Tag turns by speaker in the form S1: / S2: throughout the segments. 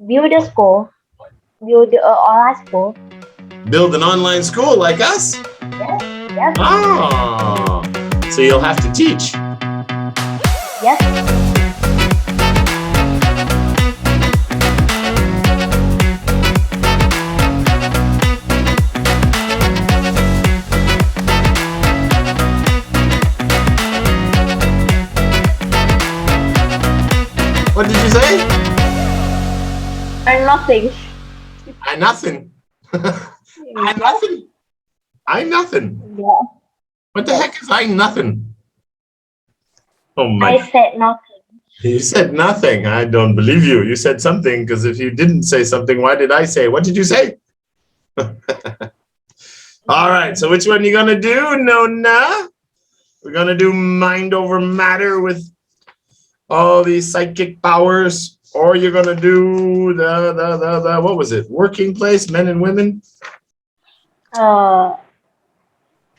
S1: build a school, build an online school.
S2: Build an online school like us?
S1: Yes, yes,
S2: Ah, so you'll have to teach.
S1: yes.
S2: What did you say?
S1: And nothing.
S2: I nothing. I nothing. I nothing.
S1: Yeah.
S2: What the heck is I nothing? Oh my.
S1: I said nothing.
S2: You said nothing. I don't believe you. You said something, because if you didn't say something, why did I say? What did you say? All right. So which one are you going to do, Nona? We're going to do mind over matter with all these psychic powers, or you're going to do the what was it? Working place, men and women?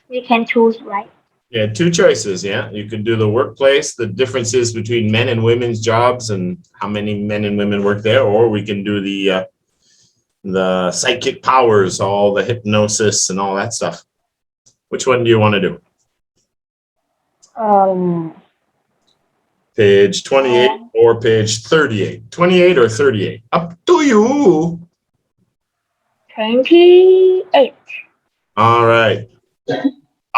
S1: You can choose, right?
S2: Yeah, two choices. Yeah, you could do the workplace, the differences between men and women's jobs and how many men and women work there, or we can do the psychic powers, all the hypnosis and all that stuff. Which one do you want to do? Page 28 or page 38? 28 or 38? Up to you.
S1: 28.
S2: All right.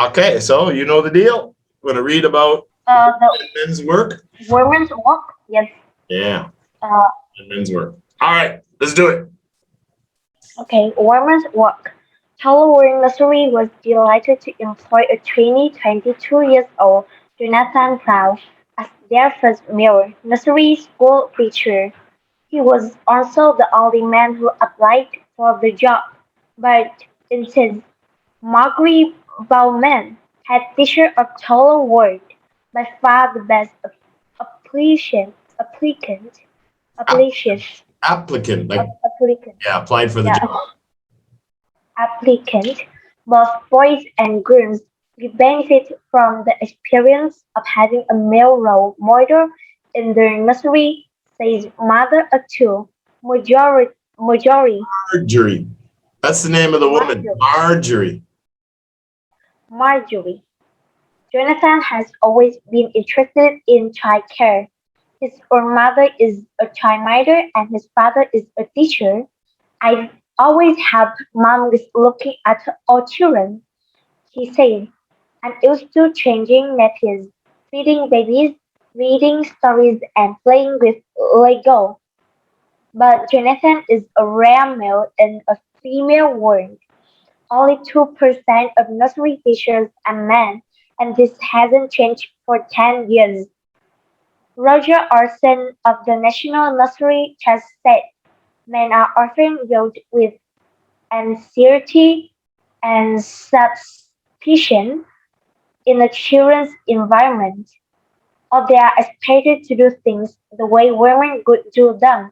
S2: Okay, so you know the deal. We're going to read about
S1: The
S2: men's work.
S1: women's work. Yes.
S2: Yeah. Men's work. All right, let's do it.
S1: Okay, women's work. Halloween Nursery was delighted to employ a trainee 22 years old Jonathan Brown as their first male nursery school teacher. He was also the only man who applied for the job, but instead, Margaret Bowman had teacher of taller world, by far the best applicant, applicant, application,
S2: Applicant, like
S1: applicant.
S2: yeah, applied for the
S1: Yeah.
S2: job.
S1: Applicant, both boys and girls, will benefit from the experience of having a male role model in their nursery, says mother of two, Marjorie.
S2: Marjorie. That's the name of the woman. Marjorie.
S1: Marjorie. Jonathan has always been interested in childcare. His own mother is a childminder and his father is a teacher. I've always helped mom with looking after our children, he said. I'm used to changing nappies, feeding babies, reading stories, and playing with Lego. But Jonathan is a rare male in a female world. Only 2% of nursery teachers are men, and this hasn't changed for 10 years. Roger Orson of the National Nursery Trust said men are often viewed with anxiety and suspicion in a children's environment, or they are expected to do things the way women would do them.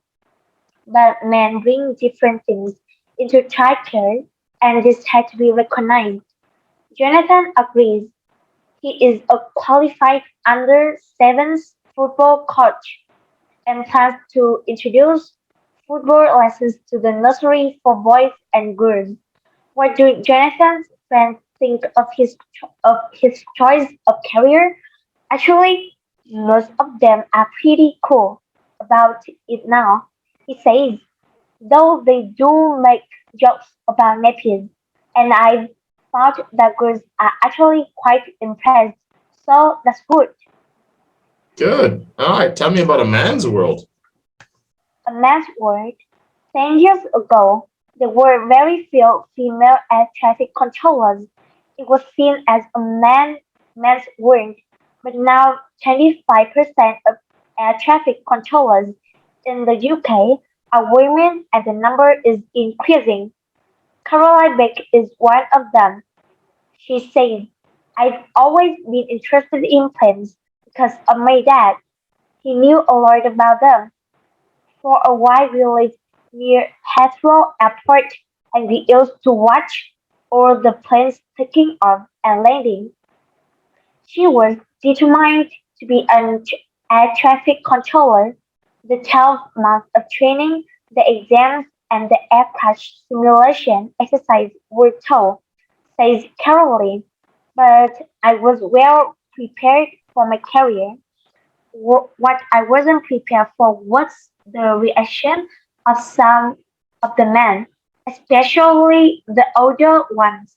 S1: But men bring different things into childcare, and this had to be recognized. Jonathan agrees. He is a qualified under sevens football coach and plans to introduce football lessons to the nursery for boys and girls. What do Jonathan's friends think of his choice of career? Actually, most of them are pretty cool about it now. He says, though they do make jokes about nappies, and I thought that girls are actually quite impressed. So that's good.
S2: Good. All right. Tell me about a man's world.
S1: A man's world. 10 years ago, there were very few female air traffic controllers. It was seen as a man's world, but now 25% of air traffic controllers in the UK are women and the number is increasing. Caroline Beck is one of them. She said, I've always been interested in planes because of my dad. He knew a lot about them. For a while we lived near Heathrow Airport and we used to watch all the planes taking off and landing. She was determined to be an air traffic controller. The 12 months of training The exams and the air crash simulation exercise were tough, says Caroline, but I was well prepared for my career. What I wasn't prepared for was the reaction of some of the men, especially the older ones.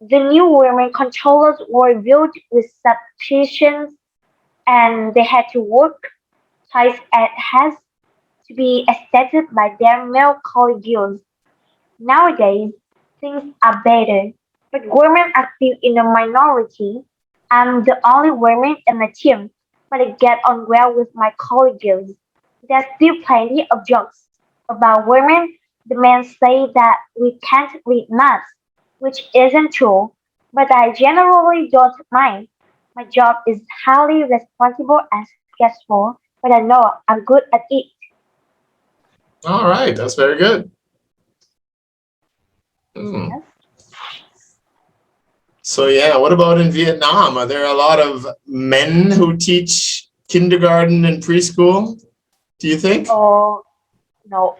S1: The new women controllers were built with suspicions and they had to work twice as hard to be accepted by their male colleagues. Nowadays, things are better, but women are still in a minority. I'm the only woman in the team, but I get on well with my colleagues. There's still plenty of jokes about women. The men say that we can't read maths, which isn't true, but I generally don't mind. My job is highly responsible and stressful, but I know I'm good at it.
S2: All right, that's very good. Hmm.
S1: Yes.
S2: So yeah, what about in Vietnam? Are there a lot of men who teach kindergarten and preschool? Do you think?
S1: Oh, no.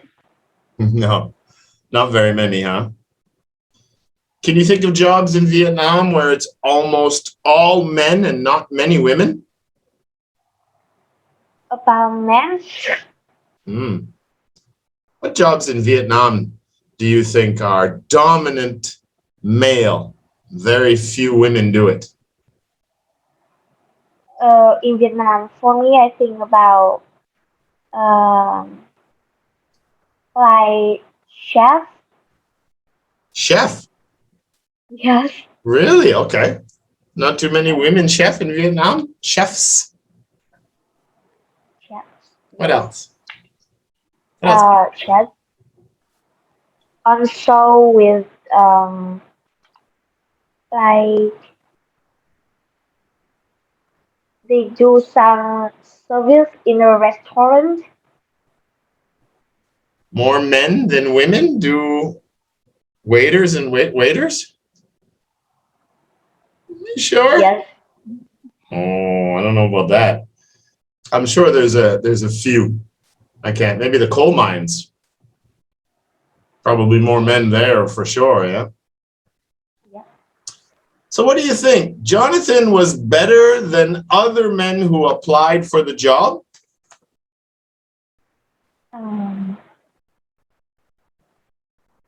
S2: No, not very many, huh? Can you think of jobs in Vietnam where it's almost all men and not many women?
S1: About men?
S2: Hmm. What jobs in Vietnam do you think are dominant male? Very few women do it.
S1: In Vietnam, for me, I think about um, like chef.
S2: Chef?
S1: Yes,
S2: Really? Okay. Not too many
S1: yes,
S2: women chef in Vietnam? Chefs?
S1: chef.
S2: What
S1: Yes,
S2: else? What else?
S1: chef. Also with like they do some service in a restaurant.
S2: More men than women do waiters and waiters? You sure?
S1: Yes,
S2: Oh, I don't know about that. I'm sure there's a few. I can't. Maybe the coal mines. Probably more men there for sure, yeah.
S1: yeah.
S2: So what do you think? Jonathan was better than other men who applied for the job?
S1: Um,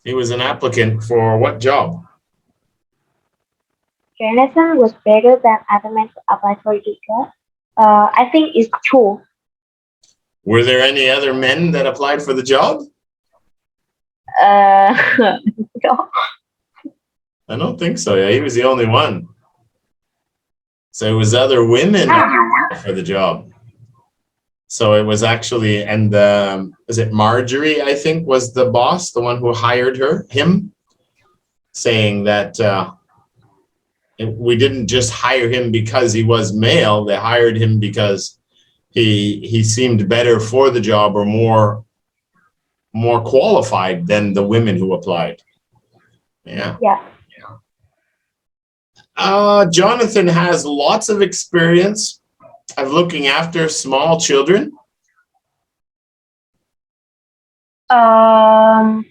S2: He was an applicant for what job?
S1: Jonathan was better than other men to apply for the job. I think it's true.
S2: Were there any other men that applied for the job?
S1: No.
S2: I don't think so. Yeah, he was the only one. So it was other women who applied for the job. So it was actually, and is it Marjorie, I think, was the boss, the one who hired him, saying that we didn't just hire him because he was male. They hired him because he seemed better for the job or more qualified than the women who applied. Yeah.
S1: Yeah.
S2: Jonathan has lots of experience of looking after small children.
S1: Um,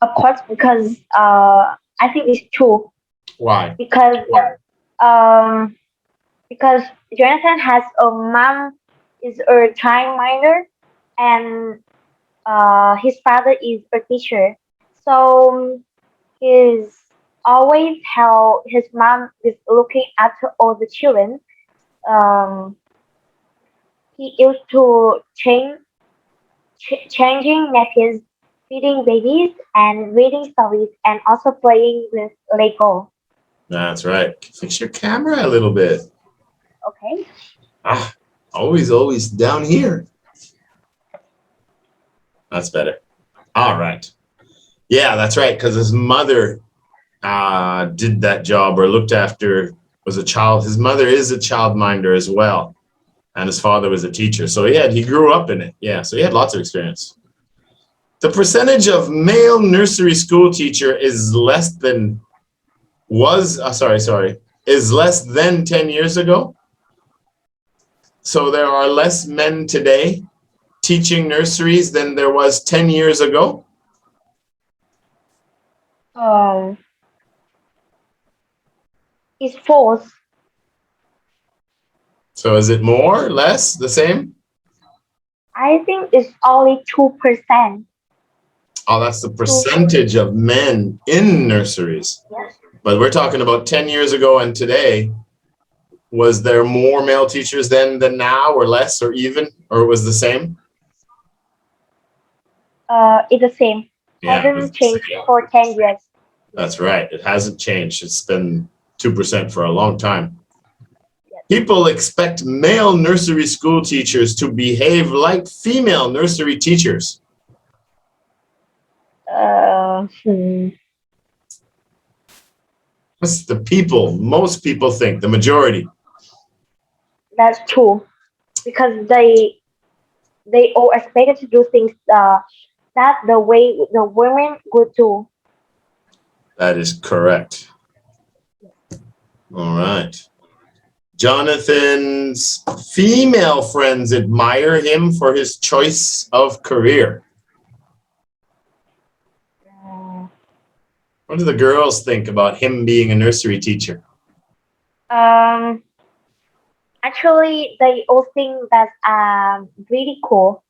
S1: of course, because I think it's true.
S2: Why?
S1: Um, because Jonathan has a mom is a childminder and his father is a teacher. So he's always how his mom is looking after all the children. Um, he used to changing napkins, feeding babies, and reading stories, and also playing with Lego.
S2: That's right. Fix your camera a little bit.
S1: Okay.
S2: Always down here. That's better. All right. Yeah, that's right. Because his mother did that job or looked after, was a child. His mother is a childminder as well. And his father was a teacher. So he grew up in it. Yeah, so he had lots of experience. The percentage of male nursery school teacher is less than, is less than 10 years ago. So there are less men today teaching nurseries than there was 10 years ago?
S1: It's false.
S2: So is it more, less, the same?
S1: I think it's only 2%.
S2: Oh, that's the percentage of men in nurseries.
S1: Yes.
S2: But we're talking about 10 years ago and today. Was there more male teachers then than now, or less, or even, or it was the same?
S1: It's the same.
S2: Yeah,
S1: Hasn't changed for 10 years.
S2: that's right. It hasn't changed. It's been 2% for a long time. People expect male nursery school teachers to behave like female nursery teachers. That's the people. Most people think, the majority.
S1: That's true, because they all expected to do things that the way the women would do.
S2: That is correct. All right. Jonathan's female friends admire him for his choice of career. What do the girls think about him being a nursery teacher?
S1: Actually, they all think that's really cool.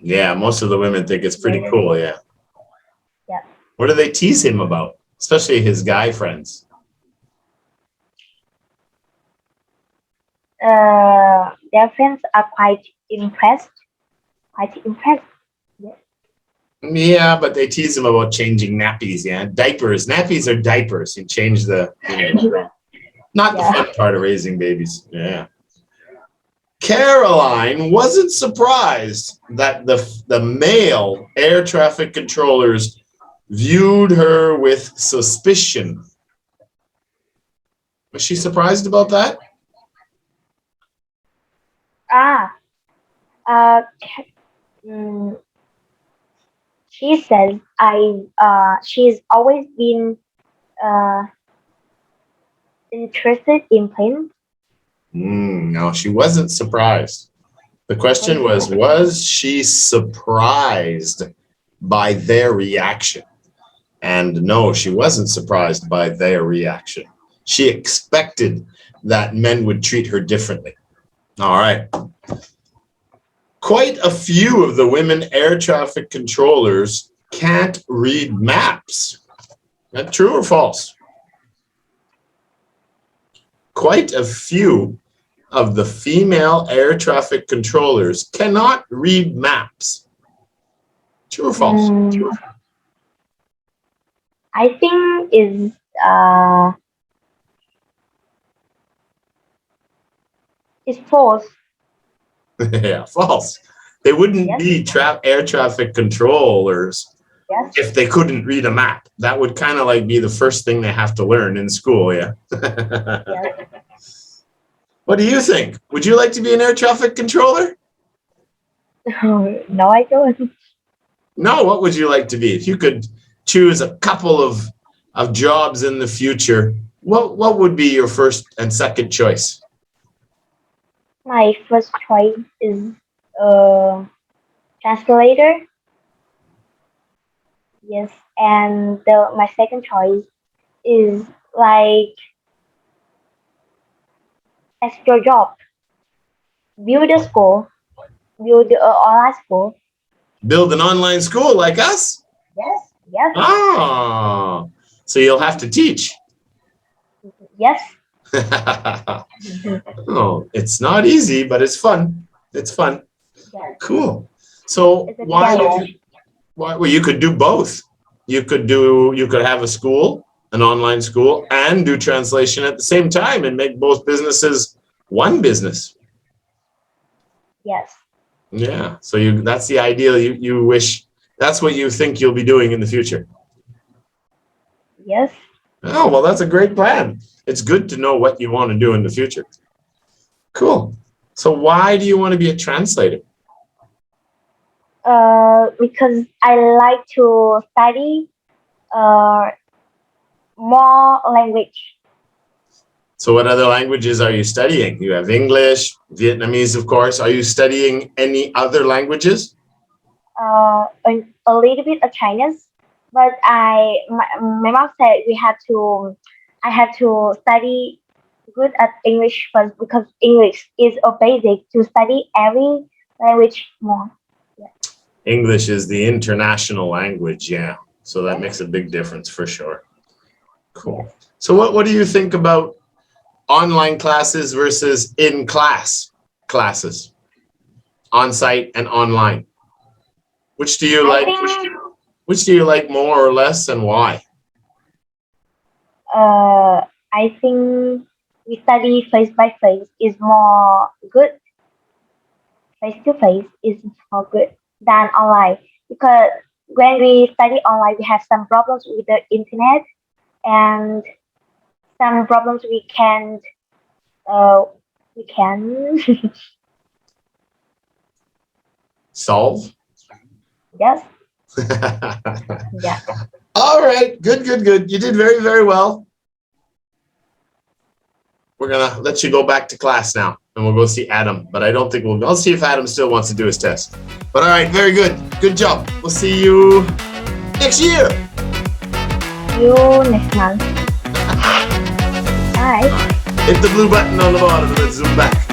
S2: Yeah, most of the women think it's pretty cool, yeah.
S1: Yeah.
S2: What do they tease him about, especially his guy friends?
S1: Their friends are quite impressed.
S2: Yeah, but they tease him about changing nappies, yeah. Diapers. Nappies are diapers. You change the, not the fun part of raising babies. Yeah. Caroline wasn't surprised that the male air traffic controllers viewed her with suspicion. Was she surprised about that?
S1: She says she's always been interested in planes.
S2: No, she wasn't surprised. The question was she surprised by their reaction? And no, she wasn't surprised by their reaction. She expected that men would treat her differently. All right. Quite a few of the women air traffic controllers can't read maps. Is that true or false? Quite a few of the female air traffic controllers cannot read maps. True or false?
S1: I think it's false.
S2: Yeah, false. They wouldn't be air traffic controllers if they couldn't read a map. That would kind of like be the first thing they have to learn in school, yeah? What do you think? Would you like to be an air traffic controller?
S1: No, I don't.
S2: No, what would you like to be? If you could choose a couple of jobs in the future, what would be your first and second choice?
S1: My first choice is translator. Yes, and my second choice is like extra job. Build a school. Build an online school.
S2: Build an online school like us?
S1: Yes.
S2: Oh, so you'll have to teach.
S1: Yes.
S2: Oh, it's not easy, but it's fun. It's fun.
S1: Yes.
S2: Cool. So well, you could do both. You could have a school, an online school, and do translation at the same time and make both businesses one business.
S1: Yes.
S2: Yeah. So that's the ideal you wish, that's what you think you'll be doing in the future.
S1: Yes.
S2: Oh, well, that's a great plan. It's good to know what you want to do in the future. Cool. So why do you want to be a translator?
S1: Because I like to study more language.
S2: So what other languages are you studying? You have English, Vietnamese, of course. Are you studying any other languages?
S1: A little bit of Chinese, but my mom said I have to study good at English first because English is a basic to study every language more.
S2: English is the international language, yeah. So that
S1: Yes.
S2: makes a big difference for sure. Cool.
S1: Yes.
S2: So what do you think about online classes versus in-class classes? On-site and online. Which do you
S1: I
S2: like?
S1: think
S2: Which do you like more or less, and why?
S1: I think we study face by face is more good. Face to face is more good than online because when we study online, we have some problems with the internet and some problems we can
S2: Solve?
S1: yes, yeah.
S2: All right, good. You did very, very well. We're gonna let you go back to class now, and we'll go see Adam. But I don't think I'll see if Adam still wants to do his test. But all right, very good. Good job. We'll see you next year.
S1: See you next month. Bye.
S2: Hit the blue button on the bottom and then zoom back.